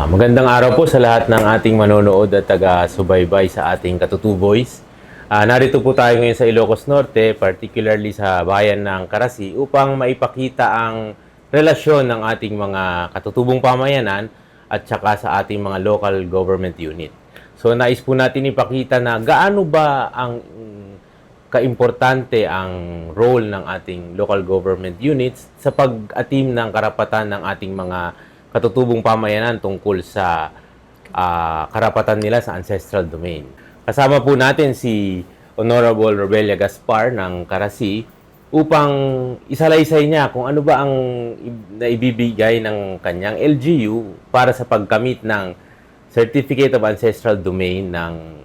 Magandang araw po sa lahat ng ating manonood at taga-subaybay sa ating Katutuboys. Narito po tayo ngayon sa Ilocos Norte, particularly sa bayan ng Carasi, upang maipakita ang relasyon ng ating mga katutubong pamayanan at saka sa ating mga local government unit. So nais po natin ipakita na gaano ba ang kaimportante ang role ng ating local government units sa pag-atim ng karapatan ng ating mga katutubong pamayanan tungkol sa karapatan nila sa ancestral domain. Kasama po natin si Honorable Robelia Gaspar ng Carasi upang isalaysay niya kung ano ba ang naibibigay ng kanyang LGU para sa pagkamit ng Certificate of Ancestral Domain ng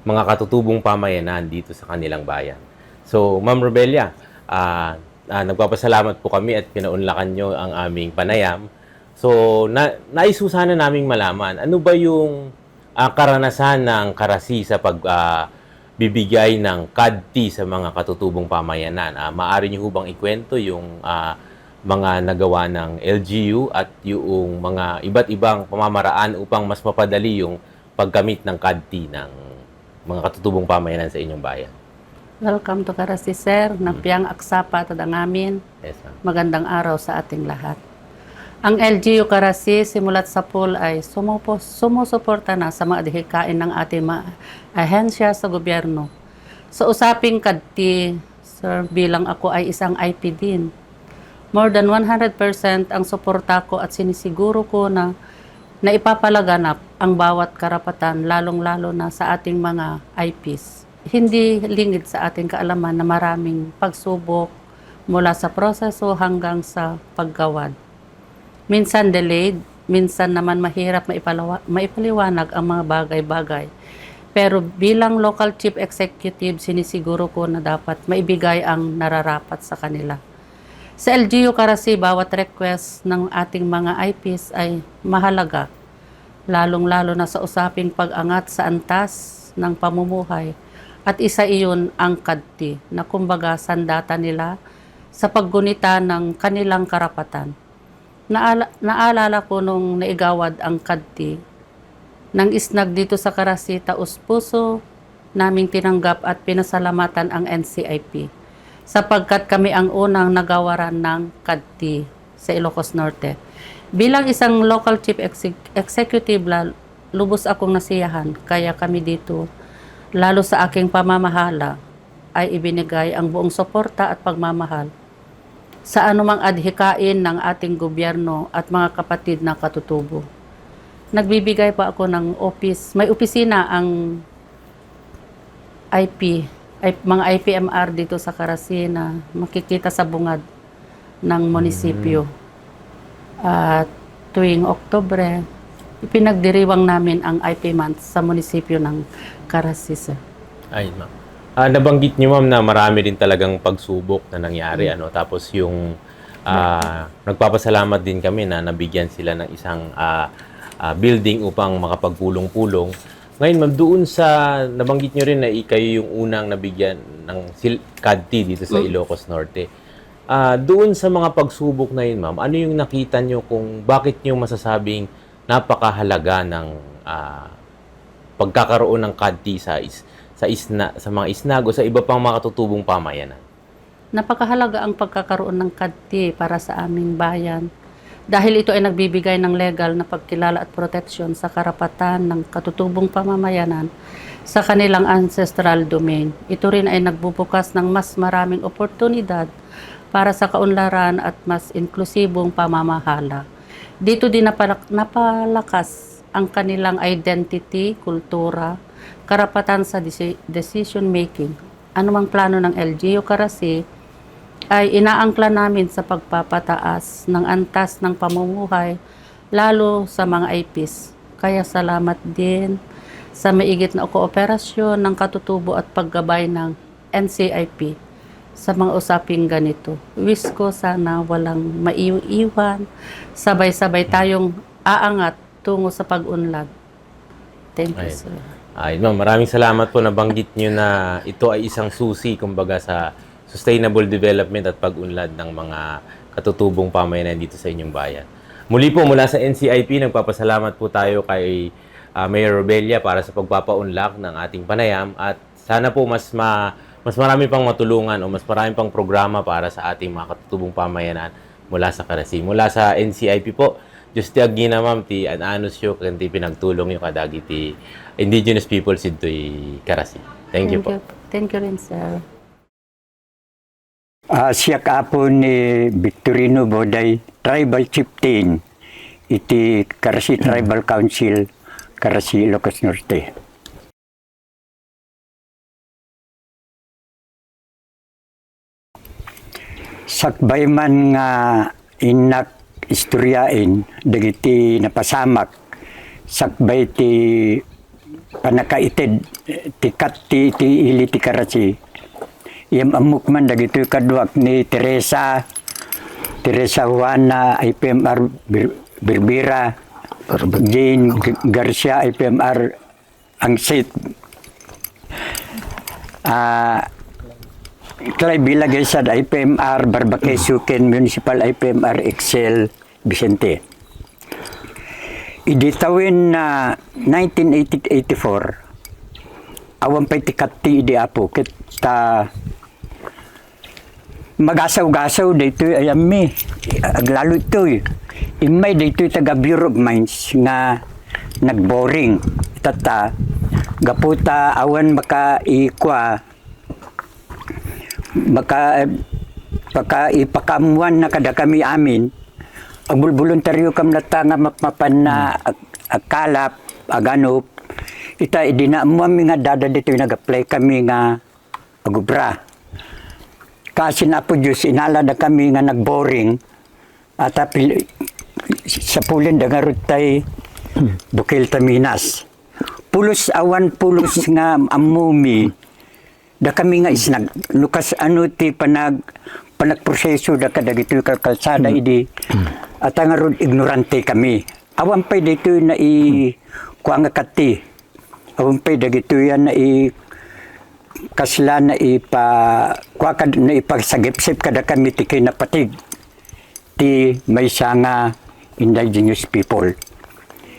mga katutubong pamayanan dito sa kanilang bayan. So, Ma'am Robelia, nagpapasalamat po kami at pinaunlakan nyo ang aming panayam. So, nais po sana naming malaman, ano ba yung karanasan ng Carasi sa pagbibigay ng CADT sa mga katutubong pamayanan? Maaari niyo bang ikwento yung mga nagawa ng LGU at yung mga iba't ibang pamamaraan upang mas mapadali yung paggamit ng CADT ng mga katutubong pamayanan sa inyong bayan? Welcome to Carasi, sir. Napiyang aksapa tada ngamin. Yes, ma'am. Magandang araw sa ating lahat. Ang LGU Carasi simulat sa pool ay sumusuporta na sa mga adhikain ng ating mga ahensya sa gobyerno. Sa usaping CADT, sir, bilang ako ay isang IP din. More than 100% ang suporta ko at sinisiguro ko na ipapalaganap ang bawat karapatan, lalong-lalo na sa ating mga IPs. Hindi lingid sa ating kaalaman na maraming pagsubok mula sa proseso hanggang sa paggawad. Minsan delayed, minsan naman mahirap maipaliwanag ang mga bagay-bagay. Pero bilang local chief executive, sinisiguro ko na dapat maibigay ang nararapat sa kanila. Sa LGU Carasi, bawat request ng ating mga IPs ay mahalaga, lalong-lalo na sa usaping pag-angat sa antas ng pamumuhay. At isa iyon ang CADT, na kumbaga sandata nila sa paggunita ng kanilang karapatan. Naalala ko nung naigawad ang CADT ng isnag dito sa Carasi, taus-puso naming tinanggap at pinasalamatan ang NCIP sapagkat kami ang unang nagawaran ng CADT sa Ilocos Norte. Bilang isang local chief executive, lubos akong nasiyahan, kaya kami dito, lalo sa aking pamamahala, ay ibinigay ang buong suporta at pagmamahal sa anumang adhikain ng ating gobyerno at mga kapatid na katutubo. Nagbibigay pa ako ng office, may opisina ang mga IPMR dito sa Carasi na makikita sa bungad ng munisipyo. At tuwing Oktubre, ipinagdiriwang namin ang IP month sa munisipyo ng Carasi, sir. Ay, ma'am. Nabanggit niyo, ma'am, na marami din talagang pagsubok na nangyari. Tapos yung nagpapasalamat din kami na nabigyan sila ng isang building upang makapagpulong-pulong. Ngayon, ma'am, doon sa nabanggit niyo rin na kayo yung unang nabigyan ng CADT dito sa Ilocos Norte. Doon sa mga pagsubok na yun, ma'am, ano yung nakita niyo kung bakit niyo masasabing napakahalaga ng pagkakaroon ng CADT sa mga isnag o sa iba pang mga katutubong pamayanan? Napakahalaga ang pagkakaroon ng CADT para sa aming bayan dahil ito ay nagbibigay ng legal na pagkilala at proteksyon sa karapatan ng katutubong pamamayanan sa kanilang ancestral domain. Ito rin ay nagbubukas ng mas maraming oportunidad para sa kaunlaran at mas inklusibong pamamahala. Dito din napalakas ang kanilang identity, kultura, karapatan sa decision making. Anumang plano ng LGU Carasi ay inaangkla namin sa pagpapataas ng antas ng pamumuhay, lalo sa mga IPs. Kaya salamat din sa maigit na kooperasyon ng katutubo at paggabay ng NCIP sa mga usaping ganito. Wish ko sana walang maiiwan, sabay-sabay tayong aangat tungo sa pag-unlad. Thank you, sir. Ma'am, maraming salamat po. Nabanggit niyo na ito ay isang susi, kumbaga, sa sustainable development at pag-unlad ng mga katutubong pamayanan dito sa inyong bayan. Muli po mula sa NCIP, nagpapasalamat po tayo kay Mayor Robella para sa pagpapaunlak ng ating panayam at sana po mas marami pang matulungan o mas marami pang programa para sa ating mga katutubong pamayanan mula sa Karasi. Mula sa NCIP po, Diyos ti agina ma'am ti ananos yo kanti pinagtulong yo kadagi ti indigenous people sidto Karasi. Thank you po. Thank you rin, sir. Siya kapo ni Victorino Boday, Tribal Chieftain, iti Karasi Tribal Council, Karasi, Ilocos Norte. Sakbay man nga inak istoryain, dagiti napasamak, sakbay ti panakaited, ti katti, ti ili ti Karasi. Iyam amok man dagito kaduak ni Teresa Juana, IPMR Birbira, Jane Garcia, IPMR Angsit. Clay Bilagay sa IPMR Barbaquesuken Municipal IPMR Excel Vicente. Iditawin na 1984, awan pa'y tikati idi apo, kita magasaw-gasaw dito ayami, aglalo ito imay dito taga Bureau of Mines nga nagboring, tata, gaputa awan baka ipakamuan na kada kami amin, agbulboluntaryo kam nata nga mapan na akalap, aganop, ita idinaamuan nga dada dito nag-apply kami nga agubra. Kasi na po Diyos, inala na kami nga nagboring, at sa pulin da nga rutay Bukil Taminas. Pulos nga amumi, da kami nga isnag, lukas ano ti panagproseso da kadagito kalkalsada idi, at nga ron ignorante kami. Awan pa'y dito na kuha nga kati, awan pa'y dagito yan na kasla na ipagsagip-sip kada kami ti kinapatig ti may nga indigenous people.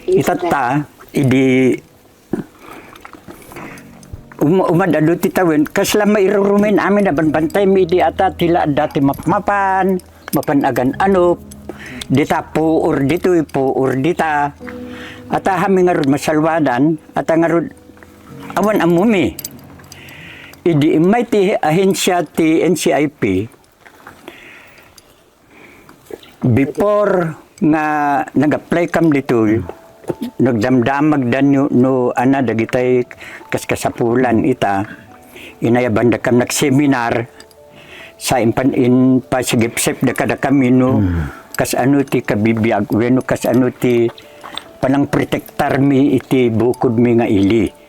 Itata, idi umadalo ti tawin, kasla mairurumin amin na banbantay mi di ata tila dati mapan agan anop, dita puur dita, ata hami nga rod masalwadan, ata nga rod awan amumi. Idi may ti ahensya ti NCIP before nga nag-apply kam dito, nagdamdamag dan no ana dagitay kaskasapulan ita, inayabanda kam nag-seminar sa in pasigipsip da kada kami no kas ano ti kabibiyag wenno kas ano ti panang protektar mi iti bukod mi nga ili.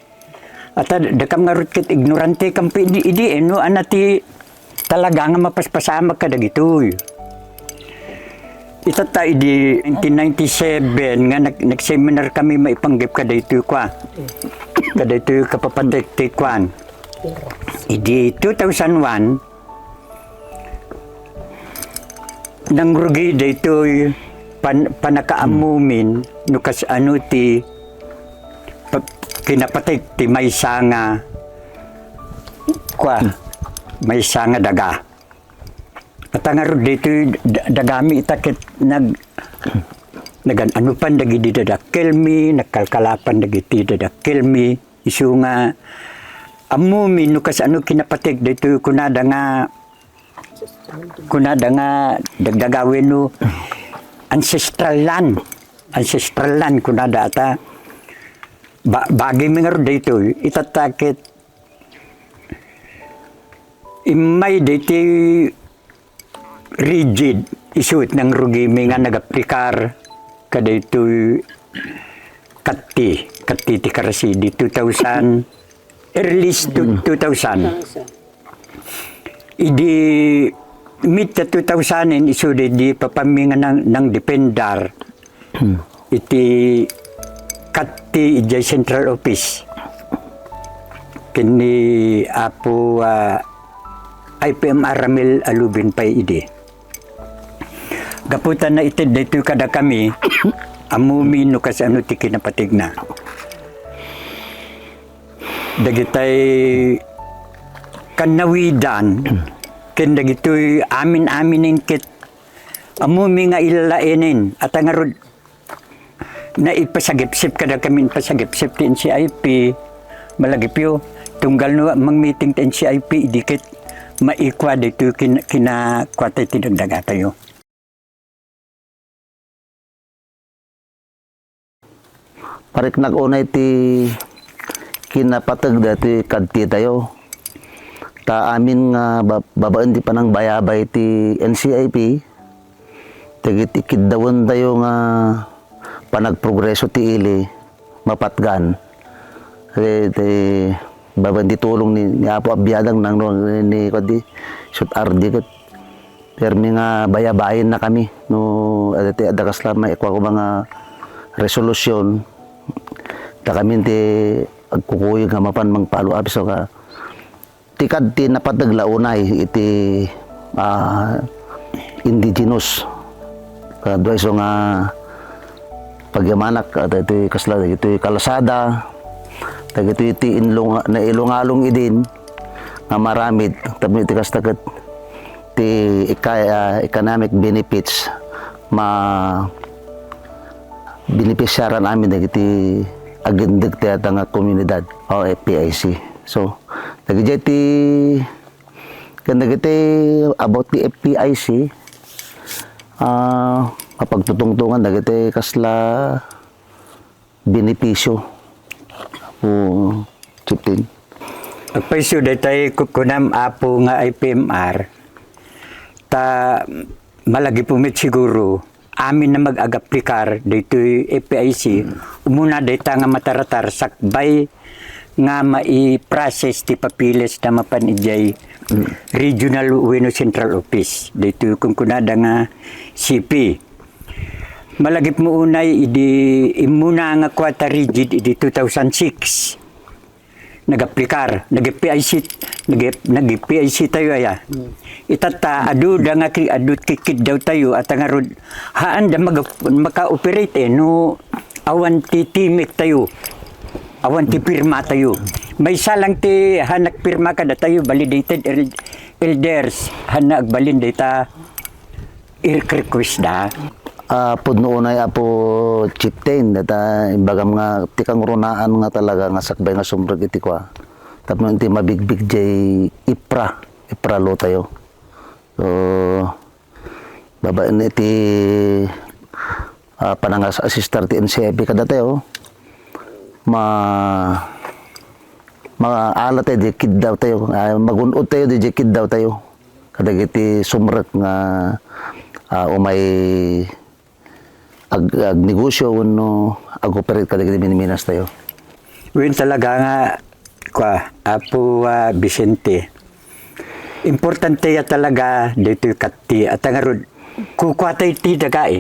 At dakam nga rutkit ignorante kam idi no anati talaga nga mapaspasama ka dagito. Itata idi 1997 nga nag-seminar kami maipanggip kada ito kwa. Kada ito kapapatek kwan. Idi 2001 nang rugi dito panakaamumin no kas ano ti kinapatik ti may sanga may sanga daga. At nga ro dito dagami itakit ano pan dagiti dadakkelmi, nagkalkalapan dagiti dadakkelmi, isu nga amumi no kas ano kinapatik dito kunada nga dagdagawin no ancestral land kunada ata bagi mengaruh dito itatakit imay dito rigid isuit ng rugi nga nagaplikar kada ito kati ti Karasi di 2000 early 2000 idi mid 2000 isu di papaminga ng dependar iti kati ijay central office kini apo IPMR Ramil Alubin pay idi Gaputan na itid dito kada kami, amumi no kasi ano ti kinapatig na. Dagitay kanawidan, ken dagitoy amin-aminin kit amumi nga ilalainin at ang arod na ipasagipsip kada kami pasagipsip ti NCIP malagipyo tunggal no mang meeting ti NCIP idikit maikwa dito kinakwatay tinagdaga tayo. Parik nag-unay ti kinapatag dati kadti tayo. Ta amin nga babaan ti panang bayabay ti NCIP. Tigit ikidawon tayo nga panagprogreso ti ili mapatgan. Ti babaan ti tulong ni Apo Abiyadang nang ni kadi shoot RD kat. Permi nga bayabayin na kami no adati adakas lamay ikwa ko mga resolusyon ta kami ti agkukuyog nga mapan mang follow up so ka tikad ti napatagla unay iti indigenous kadwa so nga pagyamanak at iti kasla iti kalasada iti iti na ilungalong idin nga maramid tapos iti kastaket ti economic benefits beneficiaran amin iti agendag ti nga komunidad o FPIC. So, nagiti about the FPIC mapagtutungtungan nagiti kasla benepisyo o chitin. Agpaiso datay kukunam apo nga IPMR ta malagi pumit siguro amin na mag-agaplikar dito FPIC umuna data nga mataratar sakbay nga mai-process ti papiles na mapanijay Regional Ueno Central Office dito kung kunada nga CP malagip mo unay imuna nga kwata rigid idi 2006 nag-aplikar, nag-PIC tayo aya. Itata, adu da nga adut kikid daw tayo at nga rod, haan da maka-operate no awan ti timik tayo, awan ti pirma tayo. May salang ti hanak pirma ka da tayo, validated elders, hanak balin data request da. Pudno unay Apo chieftain data imbagam nga tikang runaan nga talaga nga sakbay nga sumrag iti kwa tapno iti mabigbig jay ipra lo tayo so babaan iti panangas assistar ti NCIP kada tayo maalat tayo di kid daw tayo magunod tayo di kid daw tayo kada iti sumrag nga umay ag negosyo no ag-operate kada miniminas tayo. Win talaga nga Apo Vicente. Importante ya talaga dito katti at nga rod kukwatay ti daga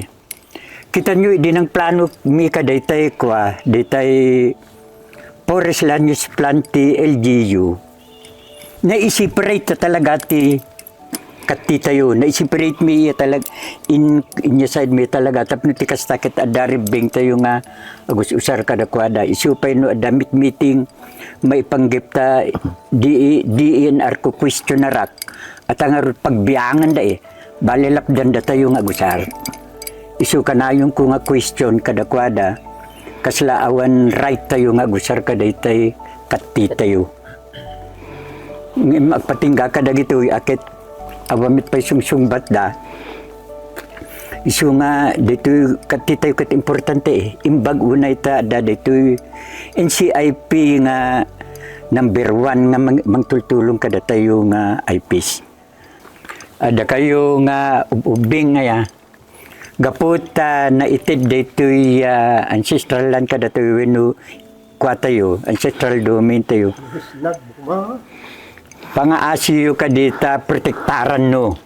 Kita nyo din ang plano mi ka daytay daytay forest land use plan ti LGU. Na-separate talaga ti kati tayo, na-separate mi talaga, in your side mi talaga, tapos ti kastakit adaribing tayo nga, agus usar kada kwada, isupay no adamit meeting, may panggip DNR ko question na rak, at ang pagbiyangan da balilapdan da tayo nga agusar. Isu ka na yung ko nga question kada kwada, kasla awan right tayo nga agusar kada itay kati tayo. Magpatingga ka da gito, akit awamit pa sungsungbat da. Isu nga dito katitayo kat importante imbag unay ta da dito NCIP nga number 1 nga mangtultulong kada tayo nga IPs. Ada kayo nga ubing nga ya. Gapot na itid dito ancestral land kada tayo weno kwa tayo ancestral domain tayo. Pangaasiyo ka dita protektaran no.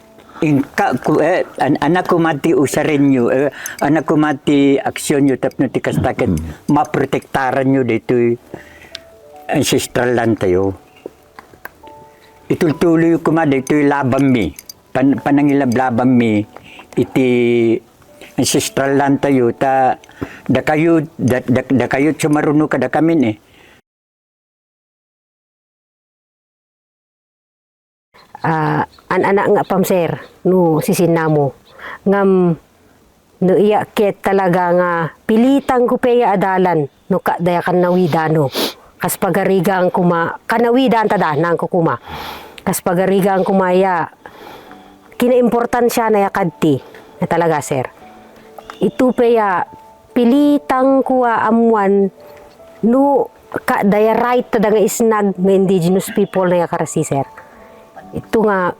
Anak ko mati usarin nyo, anak ko mati aksyon nyo tapno ti kastaket maprotektaran nyo dito ancestral land tayo. Itultuloy ko ma dito labang mi. panangilablaban mi iti ancestral land tayo da kayo sumaruno kada kamin Anak nga pamser no sisinamo ngam no iya ket talaga nga pilitang kupeya adalan no kadaya kanawidano kas pagarigang kuma kanawidan tada nang kukuma kas pagarigang kumaya kinaimportansya na yakadti na talaga sir itu peya pilitang kuwa amuan no kadaya right tada nga isnag nga indigenous people na yakarasi sir ito nga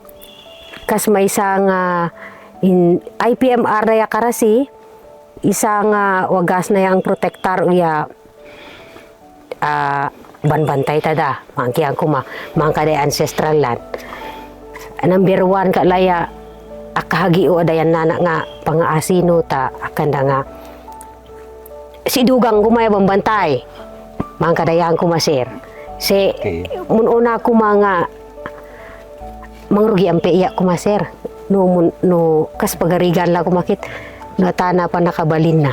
kas may isang IPMR na yakarasi isang wagas na yang protektar uya banbantay tada mangkiyang kuma mangka day ancestral land number 1 ka laya akahagi o dayan nana nga pangaasino ta akanda nga si dugang kumaya bambantay mangka dayang kumasir si mununa kuma nga mangrugi ampe iya kumaser no kas pagarigan la kumakit no tana pa nakabalin na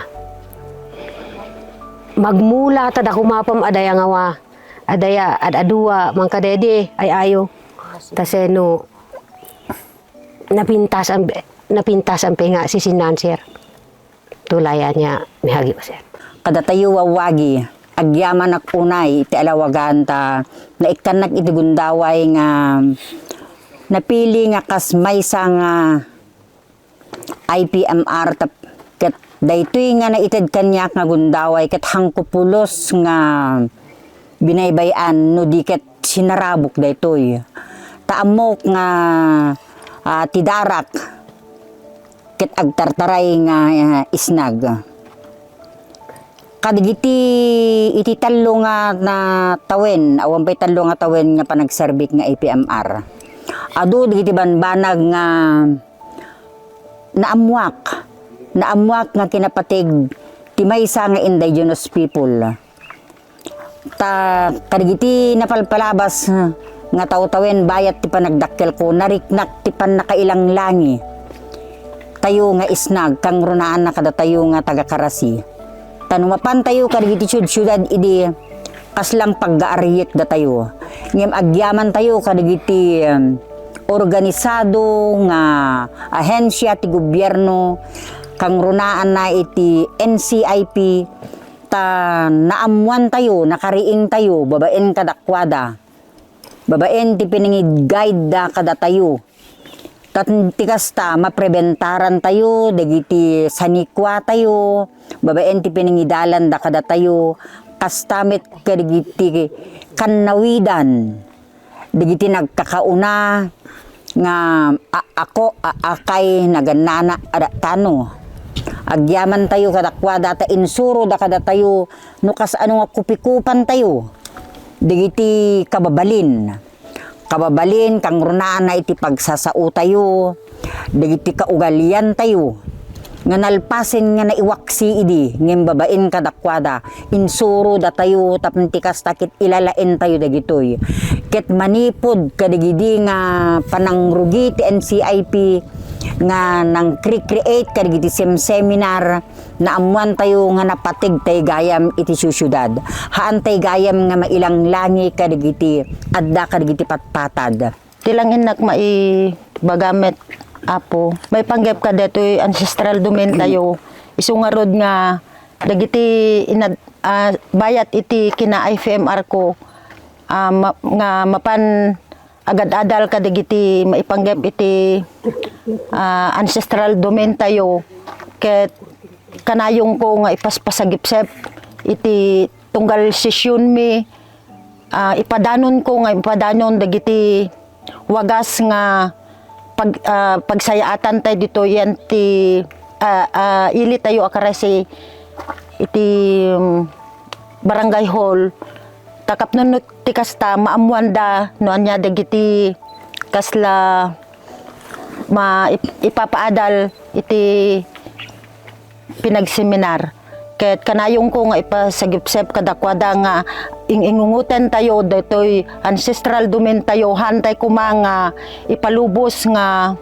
magmula tada kumapam adaya ngawa adaya adadua mangkadede ay ayo tase no napintas ang nga si sinanser tulayan niya mihagi pa sir kada tayo wawagi agyaman ak unay iti alawagan ta naiktanak iti gundaway nga napili nga kas maysa nga IPMR ket daytoy nga naited kanyak nga gundaway ket hangkupulos nga binaybayan no di ket sinarabok daytoy taamok nga tidarak ket agtartaray nga isnag kadigiti iti tallo nga na tawen awan pay tallo nga tawen nga panagserbik nga IPMR adu digiti banbanag nga naamwak nga kinapatig ti maysa nga indigenous people ta kadigiti napalpalabas nga tawtawen bayat ti panagdakkel ko nariknak ti panakailang langi tayo nga isnag kang runaan na kada tayo nga taga-Karasi tanumapan tayo kadigiti syudad idi kaslang paggaariyek da tayo ngem agyaman tayo kadigiti organisado nga ahensya ti gobyerno kang runaan na iti NCIP ta naamuan tayo nakariing tayo babaen kadakwada babaen ti piningid guide da kada tayo tikas ta mapreventaran tayo dagiti sanikwa tayo babaen ti piningidalan da kada tayo kastamit kadigiti kanawidan digiti nagkakauna nga ako akay naganana ada tano agyaman tayo kadakwada ta insuro da kada tayo no kas ano nga kupikupan tayo digiti kababalin kang runaan na iti pagsasao tayo digiti kaugalian tayo nga nalpasin nga naiwaksi idi ngem babaen kadakwada insuro da tayo tapno tikas takit ilalain tayo dagitoy ket manipod kadigidi nga panangrugi ti NCIP nga nang create kadigiti seminar na amuan tayo nga napatig tay gayam iti syudad haan tay gayam nga mailang langi kadigiti adda kadigiti patpatad tilangin nak bagamet apo may panggap ka detoy ancestral domain tayo isungarod nga dagiti bayat iti kina IPMR ko nga mapan agad-adal ka dagiti maipanggap iti ancestral domain tayo ket kanayong ko nga ipaspasagipsep iti tunggal sesyon mi ipadanon ko nga ipadanon dagiti wagas nga pagsayaatan tayo dito yan ti ili tayo akarasi iti barangay hall takap nun ti kasta maamuan da no anya dagiti kasla ipapaadal iti pinagseminar ket kanayong ko nga ipasagipsep kadakwada nga ingungutan tayo detoy ancestral domain tayo hantay ko mga ipalubos nga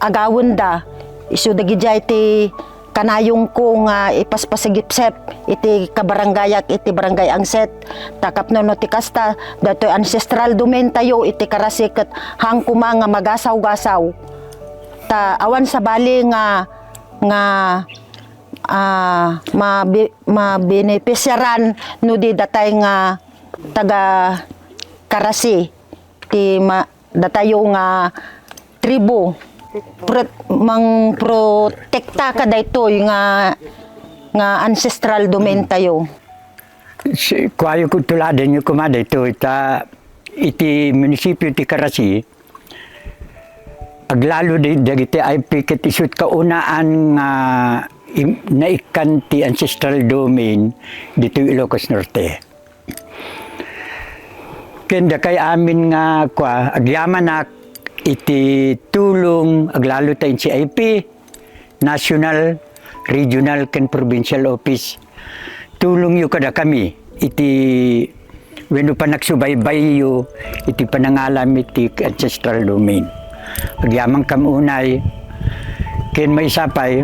agawon da. Isu dagijay ti kanayong ko nga ipaspasigipsep iti kabarangayak iti barangay Angset. Takap no ti kasta datoy ancestral domain tayo iti karasiket hangkuma nga magasaw-gasaw. Ta awan sa bali nga mabenepisyaran no di datay nga taga Karasi ti datayo nga tribo mang protekta ka daytoy nga ancestral domain tayo. Kuayo ko tuladan yung kumada ito, iti munisipyo ti Karasi, aglalo dagiti ay pikit isut kaunaan nga naikan ti ancestral domain dito Ilocos Norte. Kenda kay amin nga agyaman na iti tulong aglalo ta NCIP, National, Regional, ken Provincial Office. Tulong yu kada kami iti wenno pa nagsubaybay yu iti panangalam iti ancestral domain. Agyamang kamunay ken may sapay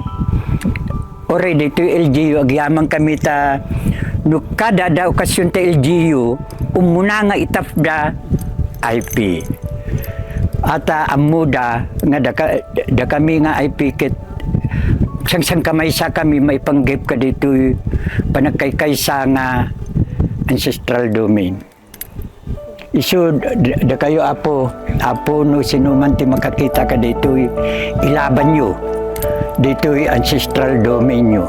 already ito LGU agyamang kami ta no kada da okasyon ta LGU umuna nga itapda IP at amuda nga da kami nga IP ket sang kamay sa kami may panggip ka dito panagkaykaysa nga ancestral domain. Isu da kayo apo no sinuman ti makakita ka dito ilaban nyo dito ancestral domain nyo.